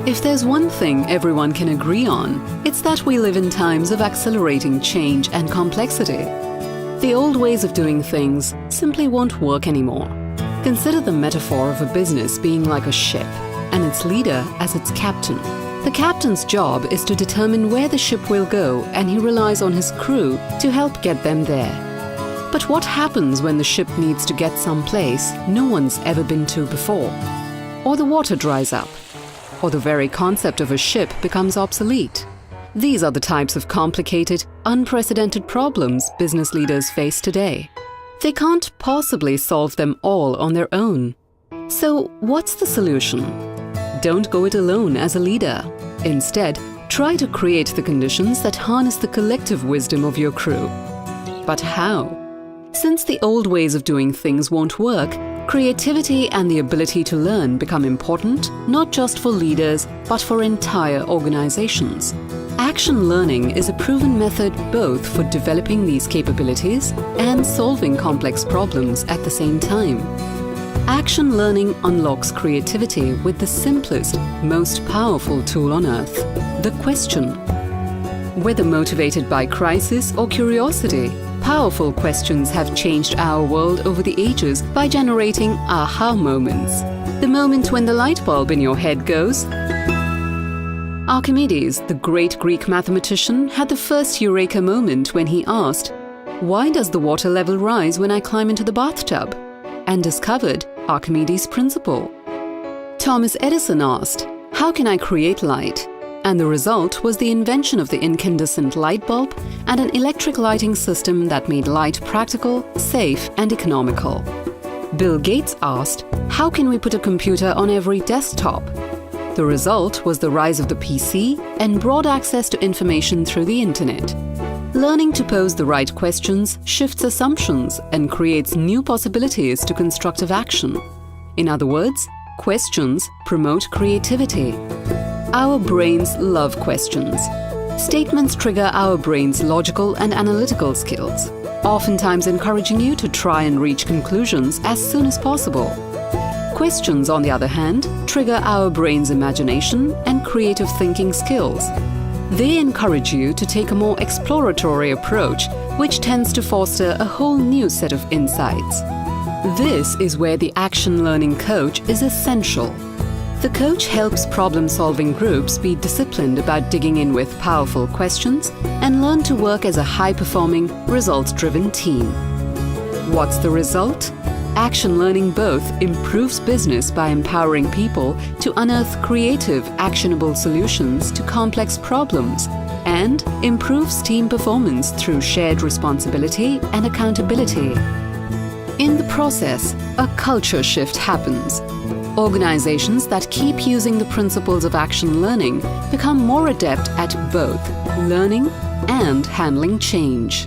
If there's one thing everyone can agree on, it's that we live in times of accelerating change and complexity. The old ways of doing things simply won't work anymore. Consider the metaphor of a business being like a ship, and its leader as its captain. The captain's job is to determine where the ship will go, and he relies on his crew to help get them there. But what happens when the ship needs to get someplace no one's ever been to before? Or the water dries up? Or the very concept of a ship becomes obsolete? These are the types of complicated, unprecedented problems business leaders face today. They can't possibly solve them all on their own. So, what's the solution? Don't go it alone as a leader. Instead, try to create the conditions that harness the collective wisdom of your crew. But how? Since the old ways of doing things won't work, creativity and the ability to learn become important not just for leaders, but for entire organizations. Action learning is a proven method both for developing these capabilities and solving complex problems at the same time. Action learning unlocks creativity with the simplest, most powerful tool on earth, the question. Whether motivated by crisis or curiosity, powerful questions have changed our world over the ages by generating aha moments. The moment when the light bulb in your head goes. Archimedes, the great Greek mathematician, had the first eureka moment when he asked, "Why does the water level rise when I climb into the bathtub?" and discovered Archimedes' principle. Thomas Edison asked, "How can I create light?" And the result was the invention of the incandescent light bulb and an electric lighting system that made light practical, safe, and economical. Bill Gates asked, "How can we put a computer on every desktop?" The result was the rise of the PC and broad access to information through the internet. Learning to pose the right questions shifts assumptions and creates new possibilities to constructive action. In other words, questions promote creativity. Our brains love questions. Statements trigger our brain's logical and analytical skills, oftentimes encouraging you to try and reach conclusions as soon as possible. Questions, on the other hand, trigger our brain's imagination and creative thinking skills. They encourage you to take a more exploratory approach, which tends to foster a whole new set of insights. This is where the action learning coach is essential. The coach helps problem-solving groups be disciplined about digging in with powerful questions and learn to work as a high-performing, results-driven team. What's the result? Action learning both improves business by empowering people to unearth creative, actionable solutions to complex problems and improves team performance through shared responsibility and accountability. In the process, a culture shift happens. Organizations that keep using the principles of action learning become more adept at both learning and handling change.